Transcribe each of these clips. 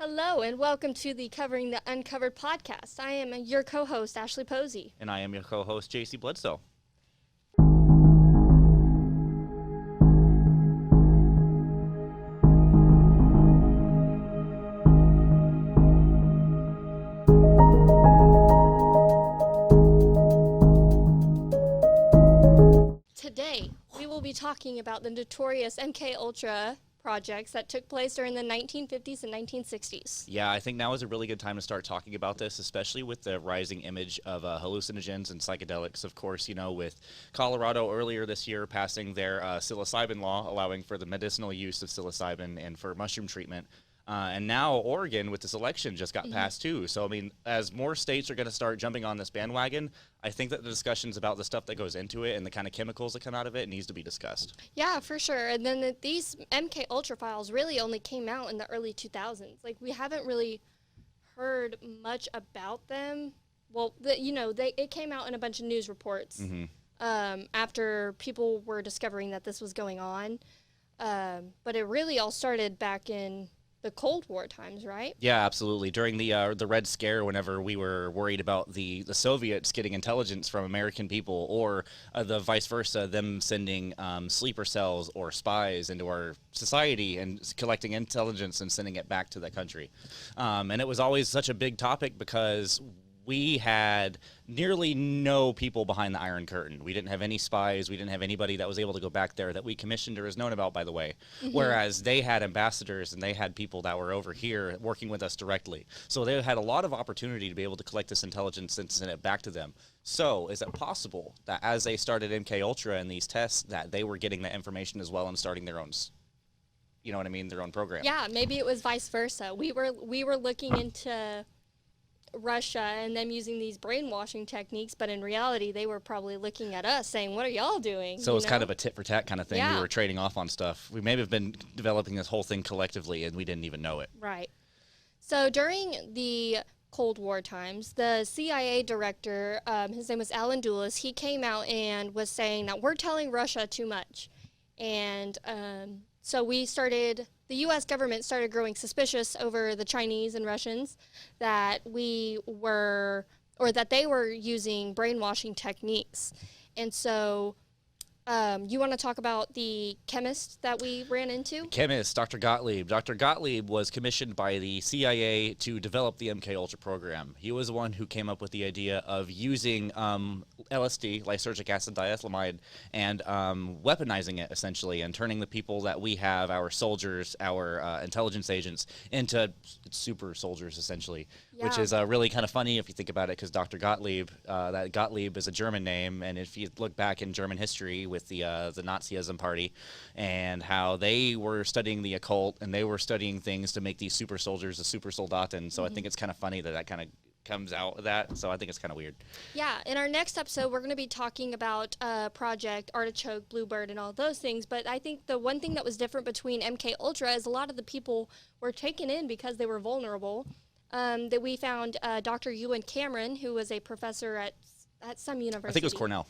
Hello, and welcome to the Covering the Uncovered podcast. I am your co-host, Ashley Posey. And I am your co-host, Jacy Bledsoe. Today, we will be talking about the notorious MK Ultra projects that took place during the 1950s and 1960s. Yeah, I think now is a really good time to start talking about this, especially with the rising image of hallucinogens and psychedelics. Of course, with Colorado earlier this year passing their psilocybin law, allowing for the medicinal use of psilocybin and for mushroom treatment. And now Oregon, with this election, just got passed too. So, as more states are going to start jumping on this bandwagon, I think that the discussions about the stuff that goes into it and the kind of chemicals that come out of it needs to be discussed. Yeah, for sure. And then these MK Ultra files really only came out in the early 2000s. Like, we haven't really heard much about them. Well, it came out in a bunch of news reports after people were discovering that this was going on. But it really all started back in the Cold War times, right? Yeah, absolutely. During the Red Scare, whenever we were worried about the Soviets getting intelligence from American people, or the vice versa, them sending sleeper cells or spies into our society and collecting intelligence and sending it back to the country. And it was always such a big topic because we had nearly no people behind the Iron Curtain. We didn't have any spies. We didn't have anybody that was able to go back there that we commissioned or is known about, by the way. Whereas they had ambassadors and they had people that were over here working with us directly. So they had a lot of opportunity to be able to collect this intelligence and send it back to them. So is it possible that as they started MK Ultra and these tests, that they were getting that information as well and starting their own, their own program? Yeah, maybe it was vice versa. We were looking into Russia and them using these brainwashing techniques, but in reality they were probably looking at us saying, what are y'all doing? So it's kind of a tit for tat kind of thing. Yeah. We were trading off on stuff. We may have been developing this whole thing collectively and we didn't even know it. Right. So during the Cold War times, the CIA director, his name was Alan Dulles, he came out and was saying that we're telling Russia too much. And so the U.S. government started growing suspicious over the Chinese and Russians that they were using brainwashing techniques. And so you want to talk about the chemist that we ran into? Chemist, Dr. Gottlieb. Dr. Gottlieb was commissioned by the CIA to develop the MK Ultra program. He was the one who came up with the idea of using LSD, lysergic acid diethylamide, and weaponizing it, essentially, and turning the people that we have, our soldiers, our intelligence agents, into super soldiers, essentially, which is really kind of funny if you think about it, because Dr. Gottlieb, that Gottlieb is a German name, and if you look back in German history with the Nazism party and how they were studying the occult and they were studying things to make these super soldiers, the super soldaten. So I think it's kind of funny that kind of comes out of that. So I think it's kind of weird. Yeah. In our next episode, we're going to be talking about Project Artichoke, Bluebird, and all those things. But I think the one thing that was different between MK Ultra is a lot of the people were taken in because they were vulnerable. That we found Dr. Ewan Cameron, who was a professor at some university. I think it was Cornell.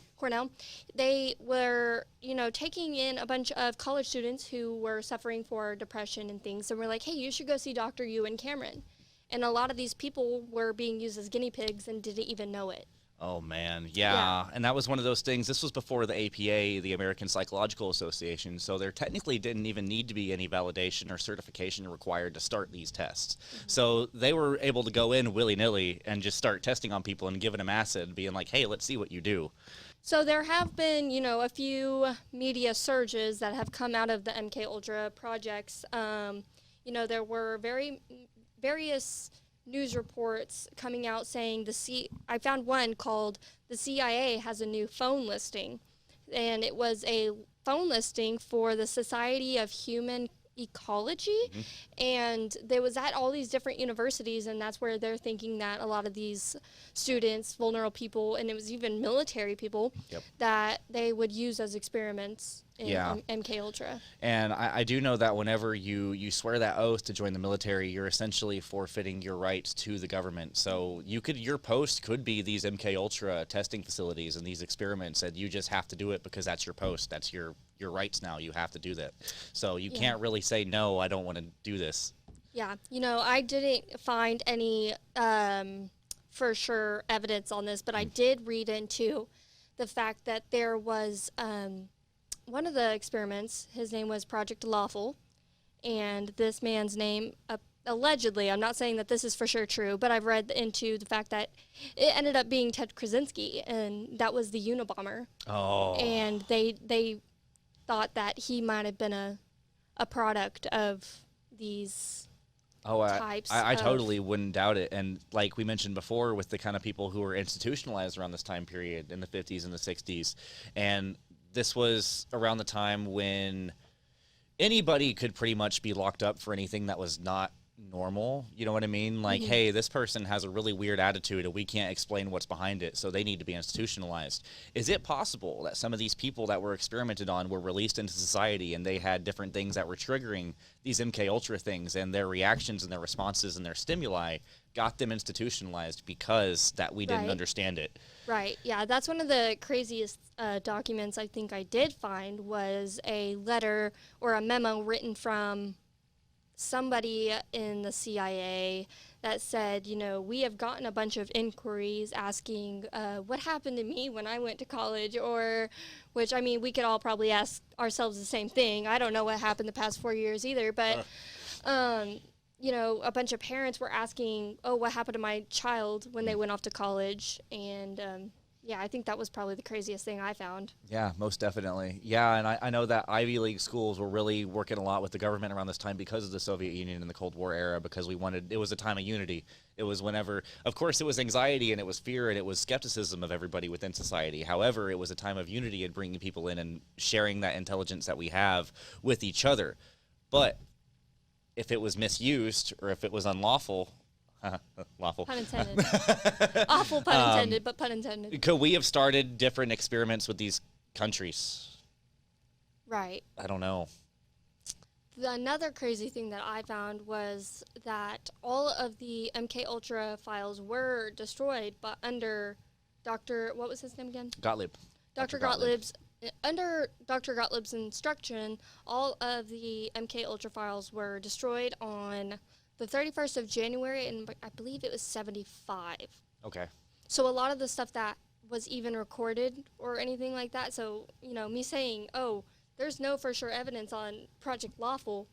They were, taking in a bunch of college students who were suffering for depression and things. And we're like, hey, you should go see Dr. Ewan Cameron. And a lot of these people were being used as guinea pigs and didn't even know it. Oh, man. Yeah. And that was one of those things. This was before the APA, the American Psychological Association. So there technically didn't even need to be any validation or certification required to start these tests. So they were able to go in willy-nilly and just start testing on people and giving them acid, being like, hey, let's see what you do. So there have been, a few media surges that have come out of the MK Ultra projects. There were various news reports coming out saying I found one called the CIA has a new phone listing, and it was a phone listing for the Society of Human Ecology, and there was at all these different universities, and that's where they're thinking that a lot of these students, vulnerable people, and it was even military people, that they would use as experiments in MK Ultra. And I do know that whenever you swear that oath to join the military, you're essentially forfeiting your rights to the government. So your post could be these MK Ultra testing facilities and these experiments, and you just have to do it because that's your post. That's your rights now. You have to do that. So you can't really say, no, I don't want to do this. Yeah, I didn't find any for sure evidence on this, but I did read into the fact that there was one of the experiments, his name was Project Lawful, and this man's name, allegedly, I'm not saying that this is for sure true, but I've read into the fact that it ended up being Ted Krasinski, and that was the Unabomber. Oh. And they thought that he might have been a product of these types. I totally wouldn't doubt it. And like we mentioned before, with the kind of people who were institutionalized around this time period in the 50s and the 60s, and this was around the time when anybody could pretty much be locked up for anything that was not normal. You know what I mean? Like, hey, this person has a really weird attitude and we can't explain what's behind it, so they need to be institutionalized. Is it possible that some of these people that were experimented on were released into society and they had different things that were triggering these MK Ultra things, and their reactions and their responses and their stimuli got them institutionalized because that we didn't understand it? Right. Yeah, that's one of the craziest documents I think I did find, was a letter or a memo written from somebody in the CIA that said, we have gotten a bunch of inquiries asking what happened to me when I went to college, or, which, I mean, we could all probably ask ourselves the same thing. I don't know what happened the past 4 years either, but, a bunch of parents were asking, oh, what happened to my child when they went off to college, and yeah, I think that was probably the craziest thing I found. Yeah, most definitely. Yeah, and I know that Ivy League schools were really working a lot with the government around this time because of the Soviet Union and the Cold War era, because it was a time of unity. It was whenever, of course, it was anxiety and it was fear and it was skepticism of everybody within society. However, it was a time of unity and bringing people in and sharing that intelligence that we have with each other. But if it was misused or if it was unlawful, lawful. Pun intended. Awful pun intended, but pun intended. Could we have started different experiments with these countries? Right. I don't know. Another crazy thing that I found was that all of the MK Ultra files were destroyed, but under what was his name again? Gottlieb. Dr. Gottlieb's. Under Dr. Gottlieb's instruction, all of the MK Ultra files were destroyed on the 31st of January, and I believe it was 75. Okay. So a lot of the stuff that was even recorded or anything like that, so, me saying, oh, there's no for sure evidence on Project Lawful,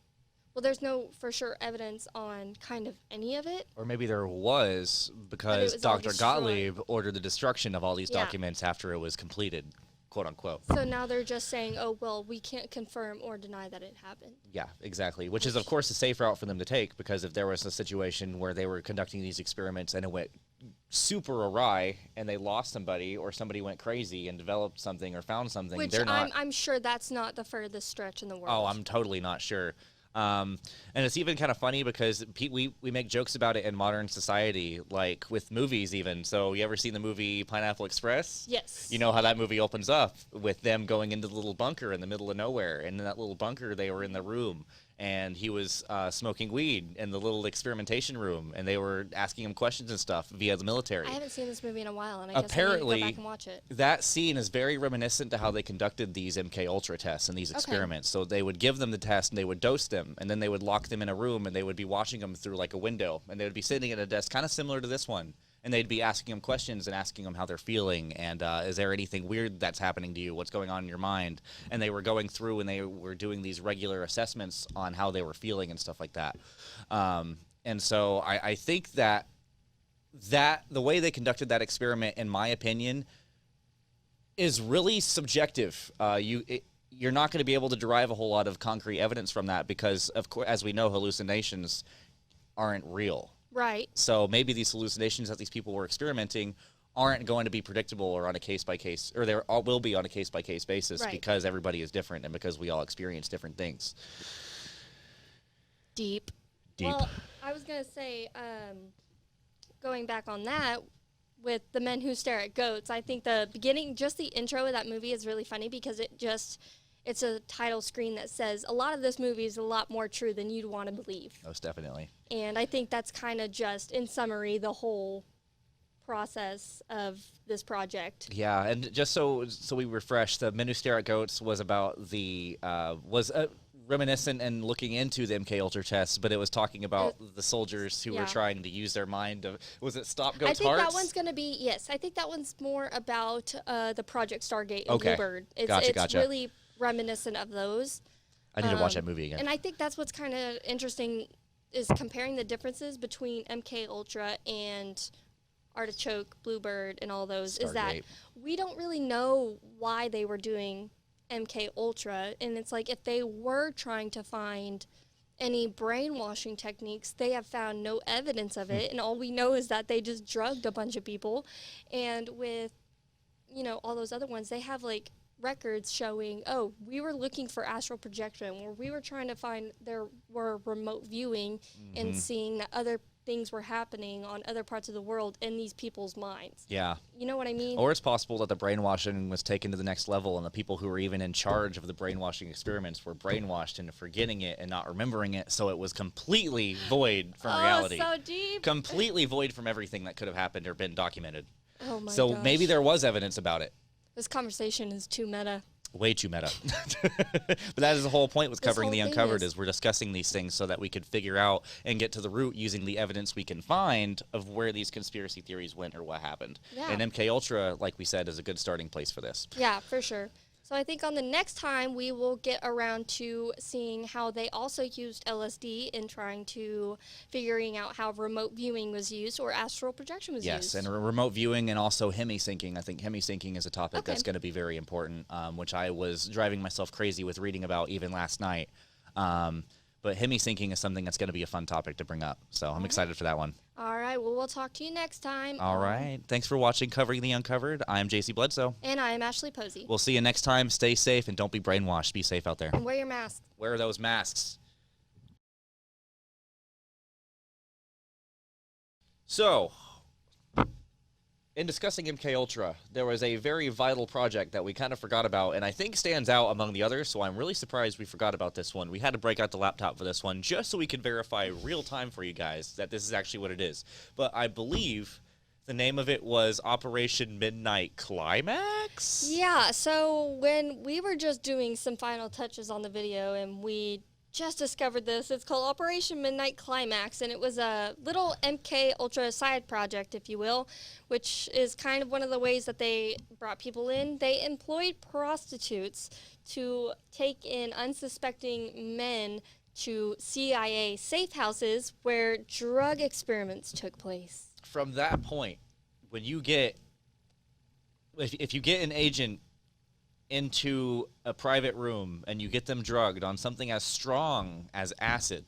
well, there's no for sure evidence on kind of any of it. Or maybe there was, because Dr. Gottlieb ordered the destruction of all these documents after it was completed, quote unquote. So now they're just saying, oh, well, we can't confirm or deny that it happened. Yeah, exactly. Which is, of course, a safe route for them to take, because if there was a situation where they were conducting these experiments and it went super awry and they lost somebody, or somebody went crazy and developed something or found something, which I'm sure that's not the furthest stretch in the world. Oh, I'm totally not sure. And it's even kind of funny because we make jokes about it in modern society, like with movies even. So you ever seen the movie Pineapple Express? Yes. You know how that movie opens up with them going into the little bunker in the middle of nowhere. And in that little bunker, they were in the room, and he was smoking weed in the little experimentation room, and they were asking him questions and stuff via the military. I haven't seen this movie in a while, and I guess I need to go back and watch it. That scene is very reminiscent to how they conducted these MK Ultra tests and these experiments. So they would give them the test, and they would dose them, and then they would lock them in a room, and they would be watching them through like a window, and they would be sitting at a desk kind of similar to this one. And they'd be asking them questions and asking them how they're feeling, and is there anything weird that's happening to you? What's going on in your mind? And they were going through and they were doing these regular assessments on how they were feeling and stuff like that. And so I think that the way they conducted that experiment, in my opinion, is really subjective. You're not going to be able to derive a whole lot of concrete evidence from that because, of course, as we know, hallucinations aren't real. Right. So maybe these hallucinations that these people were experimenting aren't going to be predictable or on a case-by-case, or there will be on a case-by-case basis because everybody is different and because we all experience different things. Deep. Well, I was going to say, going back on that, with The Men Who Stare at Goats, I think the beginning, just the intro of that movie is really funny because it's a title screen that says a lot of this movie is a lot more true than you'd want to believe. Most definitely. And I think that's kind of just, in summary, the whole process of this project. Yeah, and just so we refresh, The Men Who Stare at Goats was about reminiscent and looking into the MK Ultra tests, but it was talking about the soldiers who were trying to use their mind. Was it stop goats' I think hearts? that one's going to be, yes, I think that one's more about the Project Stargate and Okay. Bluebird. Gotcha. Really reminiscent of those. I need to watch that movie again. And I think that's what's kind of interesting is comparing the differences between MK Ultra and Artichoke, Bluebird, and all those. Is that Stargate. we don't really know why they were doing MK Ultra, and it's like if they were trying to find any brainwashing techniques, they have found no evidence of it, and all we know is that they just drugged a bunch of people. And with, you know, all those other ones, they have like records showing, oh, we were looking for astral projection, or we were trying to find there were remote viewing and seeing that other things were happening on other parts of the world in these people's minds. Yeah. You know what I mean? Or it's possible that the brainwashing was taken to the next level, and the people who were even in charge of the brainwashing experiments were brainwashed into forgetting it and not remembering it, so it was completely void from reality. Oh, so deep. Completely void from everything that could have happened or been documented. Oh my So gosh. maybe there was evidence about it. This conversation is too meta. Way too meta. But that is the whole point with covering whole the thing uncovered is is we're discussing these things so that we could figure out and get to the root using the evidence we can find of where these conspiracy theories went or what happened. Yeah. And MK Ultra, like we said, is a good starting place for this. Yeah, for sure. So I think on the next time we will get around to seeing how they also used LSD in trying to figuring out how remote viewing was used or astral projection was used. Yes, and remote viewing and also hemi-syncing. I think hemi-syncing is a topic that's going to be very important, which I was driving myself crazy with reading about even last night. But hemi-syncing is something that's going to be a fun topic to bring up. So I'm excited for that one. All right, well, we'll talk to you next time. All right. Thanks for watching Covering the Uncovered. I'm Jacy Bledsoe. And I am Ashley Posey. We'll see you next time. Stay safe and don't be brainwashed. Be safe out there. And wear your mask. Wear those masks. So, in discussing MK Ultra, there was a very vital project that we kind of forgot about, and I think stands out among the others, so I'm really surprised we forgot about this one. We had to break out the laptop for this one just so we could verify real time for you guys that this is actually what it is. But I believe the name of it was Operation Midnight Climax? Yeah, so when we were just doing some final touches on the video and we just discovered this, it's called Operation Midnight Climax, and it was a little MK Ultra side project, if you will, which is kind of one of the ways that they brought people in. They employed prostitutes to take in unsuspecting men to CIA safe houses where drug experiments took place. From that point, when you get, if you get an agent into a private room and you get them drugged on something as strong as acid,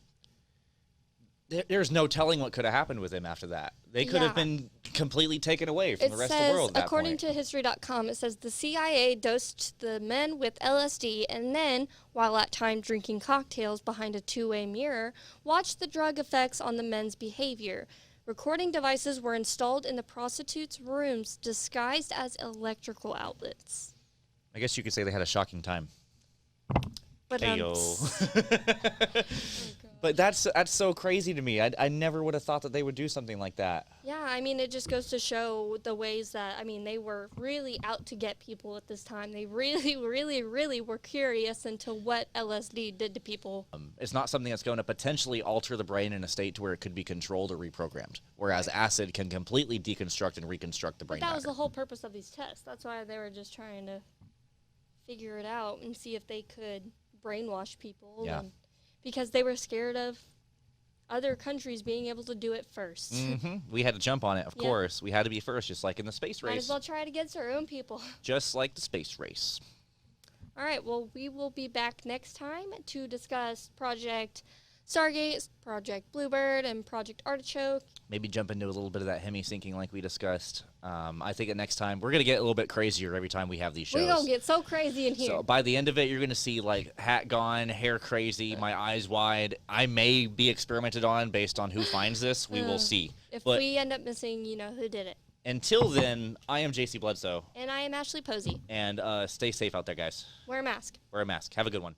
there's no telling what could have happened with him after that. They could have been completely taken away from the rest of the world at that according point. to history.com, it says the CIA dosed the men with LSD and then, while at time drinking cocktails behind a two-way mirror, watched the drug effects on the men's behavior. Recording devices were installed in the prostitutes' rooms disguised as electrical outlets. I guess you could say they had a shocking time. But Heyo. But that's so crazy to me. I never would have thought that they would do something like that. yeah, I mean, it just goes to show the ways that, I mean, they were really out to get people at this time. They really, really, really were curious into what LSD did to people. It's not something that's going to potentially alter the brain in a state to where it could be controlled or reprogrammed, whereas acid can completely deconstruct and reconstruct the brain But that was matter. the whole purpose of these tests. That's why they were just trying to figure it out and see if they could brainwash people. Yeah. And because they were scared of other countries being able to do it first. We had to jump on it, of Yeah. course. We had to be first, just like in the space Might race. as well try it against our own people. Just like the space race. All right, well, we will be back next time to discuss Project Stargate, Project Bluebird, and Project Artichoke. Maybe jump into a little bit of that hemi-syncing like we discussed. I think that next time, we're going to get a little bit crazier every time we have these shows. We're going to get so crazy in here. So by the end of it, you're going to see like hat gone, hair crazy, my eyes wide. I may be experimented on based on who finds this. We will see. If But we end up missing, you know who did it. until then, I am Jacy Bledsoe. And I am Ashley Posey. And stay safe out there, guys. Wear a mask. Wear a mask. Have a good one.